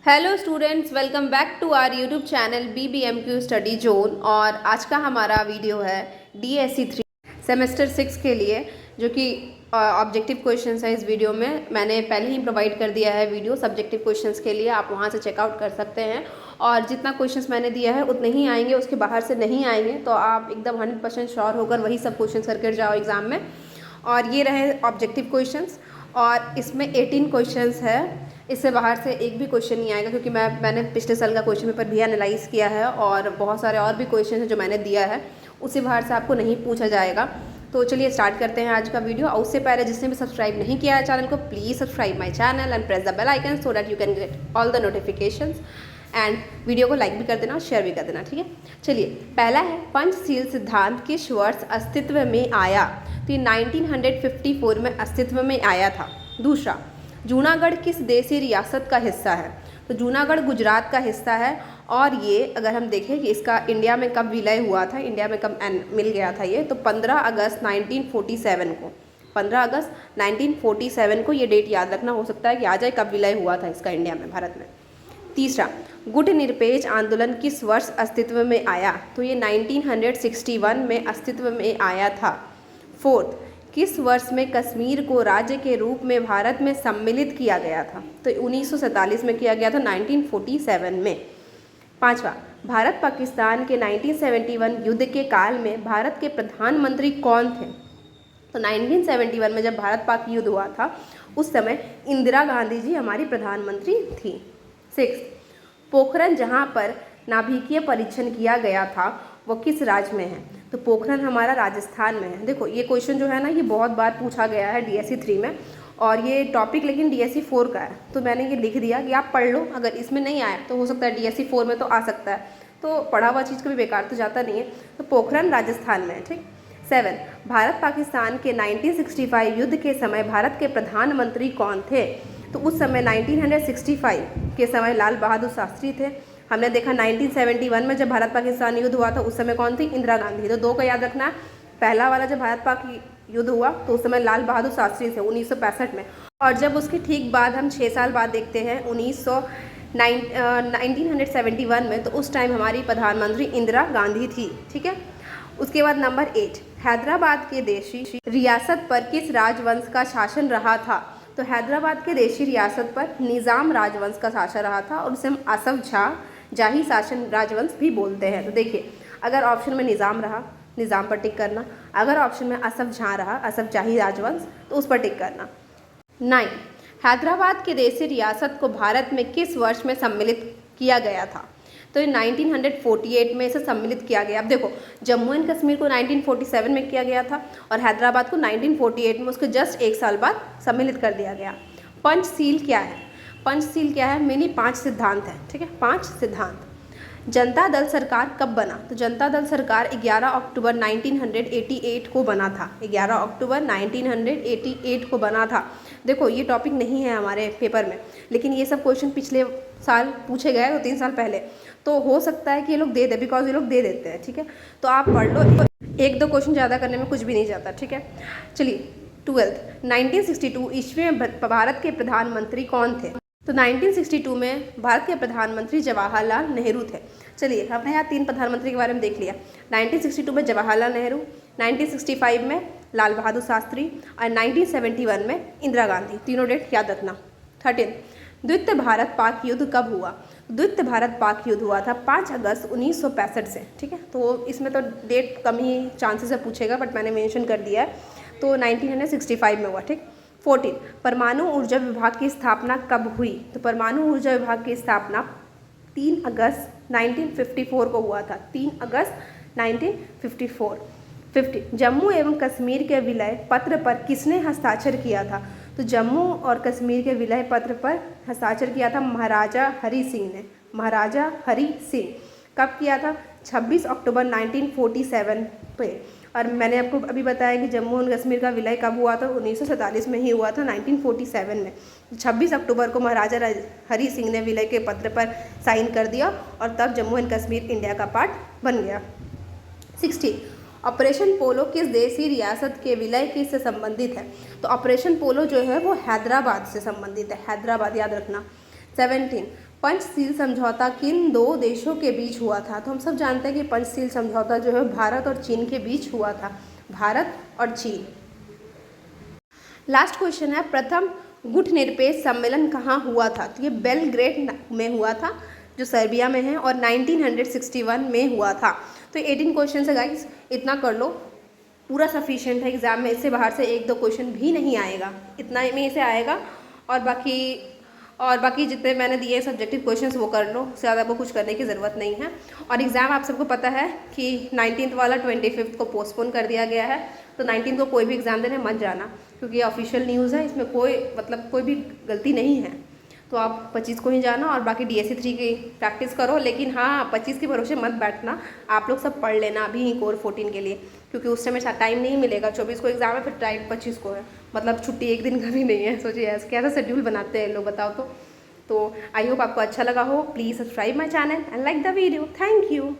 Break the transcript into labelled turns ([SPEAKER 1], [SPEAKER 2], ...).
[SPEAKER 1] Hello students, welcome back to our YouTube channel BBMQ study zone. और आज का हमारा वीडियो है DSC 3 सेमेस्टर 6 के लिए, जो कि ऑब्जेक्टिव क्वेश्चंस है। इस वीडियो में मैंने पहले ही प्रोवाइड कर दिया है वीडियो सब्जेक्टिव क्वेश्चंस के लिए, आप वहां से चेकआउट कर सकते हैं। और जितना क्वेश्चंस मैंने दिया है उतने ही आएंगे, उसके बाहर से नहीं आएंगे। तो आप एकदम 100% श्योर होकर वही सब क्वेश्चन करके जाओ एग्ज़ाम में। और ये रहे ऑब्जेक्टिव क्वेश्चंस, और इसमें 18 क्वेश्चंस है। इससे बाहर से एक भी क्वेश्चन नहीं आएगा, क्योंकि मैंने पिछले साल का क्वेश्चन पेपर भी एनालाइज़ किया है, और बहुत सारे और भी क्वेश्चन हैं जो मैंने दिया है, उससे बाहर से आपको नहीं पूछा जाएगा। तो चलिए स्टार्ट करते हैं आज का वीडियो। और उससे पहले जिसने भी सब्सक्राइब नहीं किया है चैनल को, please subscribe my channel and press the bell icon so that you can get all the notifications. And video को लाइक भी कर देना, शेयर भी कर देना, ठीक है। चलिए, पहला है पंचशील सिद्धांत किस वर्ष अस्तित्व में आया? तो ये 1954 में अस्तित्व में आया था। दूसरा, जूनागढ़ किस देशी रियासत का हिस्सा है? तो जूनागढ़ गुजरात का हिस्सा है। और ये अगर हम देखें कि इसका इंडिया में कब विलय हुआ था, इंडिया में कब मिल गया था ये, तो 15 अगस्त 1947 को। 15 अगस्त 1947 को ये डेट याद रखना, हो सकता है कि आ जाए कब विलय हुआ था इसका इंडिया में, भारत में। तीसरा, गुट निरपेक्ष आंदोलन किस वर्ष अस्तित्व में आया? तो ये 1961 में अस्तित्व में आया था। फोर्थ, किस वर्ष में कश्मीर को राज्य के रूप में भारत में सम्मिलित किया गया था? तो 1947 में किया गया था, 1947 में। पांचवा, भारत पाकिस्तान के 1971 युद्ध के काल में भारत के प्रधानमंत्री कौन थे? तो 1971 में जब भारत पाक युद्ध हुआ था, उस समय इंदिरा गांधी जी हमारी प्रधानमंत्री थी। 6, पोखरण जहाँ पर नाभिकीय परीक्षण किया गया था वो किस राज्य में है? तो पोखरण हमारा राजस्थान में है। देखो, ये क्वेश्चन जो है ना, ये बहुत बार पूछा गया है DSC 3 में, और ये टॉपिक लेकिन DSC 4 का है। तो मैंने ये लिख दिया कि आप पढ़ लो, अगर इसमें नहीं आया तो हो सकता है DSC 4 में तो आ सकता है। तो पढ़ा हुआ चीज़ कभी बेकार तो जाता नहीं है। तो पोखरण राजस्थान में है, ठीक। 7, भारत पाकिस्तान के 1965 युद्ध के समय भारत के प्रधानमंत्री कौन थे? तो उस समय 1965 के समय लाल बहादुर शास्त्री थे। हमने देखा 1971 में जब भारत पाकिस्तान युद्ध हुआ था, उस समय कौन थी? इंदिरा गांधी। तो दो का याद रखना है। पहला वाला जब भारत पाक युद्ध हुआ तो उस समय लाल बहादुर शास्त्री थे 1965 में। और जब उसके ठीक बाद हम 6 साल बाद देखते हैं 1971 में, तो उस टाइम हमारी प्रधानमंत्री इंदिरा गांधी थी, ठीक है। उसके बाद नंबर 8, हैदराबाद के देशी रियासत पर किस राजवंश का शासन रहा था? तो हैदराबाद के देशी रियासत पर निज़ाम राजवंश का शासन रहा था, और उसे हम असफ जाही शासन राजवंश भी बोलते हैं। तो देखिए, अगर ऑप्शन में निज़ाम रहा, निज़ाम पर टिक करना। अगर ऑप्शन में असफ जाह रहा, असफ जाही राजवंश, तो उस पर टिक करना। 9, हैदराबाद के देशी रियासत को भारत में किस वर्ष में सम्मिलित किया गया था? तो 1948 में इसे सम्मिलित किया गया। अब देखो, जम्मू एंड कश्मीर को 1947 में किया गया था, और हैदराबाद को 1948 में, उसके जस्ट 1 साल बाद सम्मिलित कर दिया गया। पंचशील क्या है? पंचशील क्या है? मिनी 5 सिद्धांत है, ठीक है, 5 सिद्धांत। जनता दल सरकार कब बना? तो जनता दल सरकार 11 अक्टूबर 1988 को बना था। 11 अक्टूबर 1988 को बना था। देखो, ये टॉपिक नहीं है हमारे पेपर में, लेकिन ये सब क्वेश्चन पिछले साल पूछे गए, 2-3 साल पहले। तो हो सकता है कि ये लोग दे दे, बिकॉज ये लोग दे देते हैं, ठीक है। तो आप पढ़ लो, 1-2 क्वेश्चन ज़्यादा करने में कुछ भी नहीं जाता, ठीक है। चलिए, 12, 1962 ईस्वी में भारत के प्रधानमंत्री कौन थे? तो 1962 में भारत के प्रधानमंत्री जवाहरलाल नेहरू थे। चलिए, हमने यहाँ 3 प्रधानमंत्री के बारे में देख लिया। 1962 में जवाहरलाल नेहरू, 1965 में लाल बहादुर शास्त्री, और 1971 में इंदिरा गांधी। तीनों डेट याद रखना। 13, द्वितीय भारत पाक युद्ध कब हुआ? द्वितीय भारत पाक युद्ध हुआ था 5 अगस्त 1965 से, ठीक है। तो इसमें तो डेट कम ही चांसेस है पूछेगा, बट मैंने मेंशन कर दिया है। तो 1965 में हुआ, ठीक। 14, परमाणु ऊर्जा विभाग की स्थापना कब हुई? तो परमाणु ऊर्जा विभाग की स्थापना 3 अगस्त 1954 को हुआ था। 3 अगस्त 1954। 50, जम्मू एवं कश्मीर के विलय पत्र पर किसने हस्ताक्षर किया था? तो जम्मू और कश्मीर के विलय पत्र पर हस्ताक्षर किया था महाराजा हरि सिंह ने। महाराजा हरि सिंह। कब किया था? 26 अक्टूबर 1947 पे। और मैंने आपको अभी बताया कि जम्मू और कश्मीर का विलय कब हुआ था? 1947 में ही हुआ था, 1947 में। 26 अक्टूबर को महाराजा हरि सिंह ने विलय के पत्र पर साइन कर दिया, और तब जम्मू एंड कश्मीर इंडिया का पार्ट बन गया। 16, ऑपरेशन पोलो किस देशी रियासत के विलय से संबंधित है? तो ऑपरेशन पोलो जो है वो हैदराबाद से संबंधित है, हैदराबाद याद रखना। 17, पंचशील समझौता किन दो देशों के बीच हुआ था? तो हम सब जानते हैं कि पंचशील समझौता जो है भारत और चीन के बीच हुआ था, भारत और चीन। लास्ट क्वेश्चन है, प्रथम गुटनिरपेक्ष सम्मेलन कहाँ हुआ था? तो ये बेलग्रेड में हुआ था, जो सर्बिया में है, और 1961 में हुआ था। तो 18 क्वेश्चन है गाइस, इतना कर लो, पूरा सफिशिएंट है एग्जाम में। इससे बाहर से 1-2 क्वेश्चन भी नहीं आएगा, इतना में से आएगा। और बाकी जितने मैंने दिए सब्जेक्टिव क्वेश्चंस वो कर लो, उससे ज़्यादा को कुछ करने की ज़रूरत नहीं है। और एग्ज़ाम आप सबको पता है कि 19th वाला 25th को पोस्टपोन कर दिया गया है, तो 19 को कोई भी एग्ज़ाम देने मत जाना, क्योंकि ये ऑफिशियल न्यूज़ है, इसमें कोई भी गलती नहीं है। तो आप 25 को ही जाना और बाकी DSC 3 की प्रैक्टिस करो। लेकिन हाँ, 25 के भरोसे मत बैठना, आप लोग सब पढ़ लेना अभी ही कोर 14 के लिए, क्योंकि उस समय टाइम नहीं मिलेगा। 24 को एग्ज़ाम है, फिर टाइम 25 को है, मतलब छुट्टी एक दिन का भी नहीं है। सोचिए ऐसा कैसा शेड्यूल बनाते हैं लोग, बताओ तो आई होप आपको अच्छा लगा हो। Please subscribe my channel and like the video. Thank you.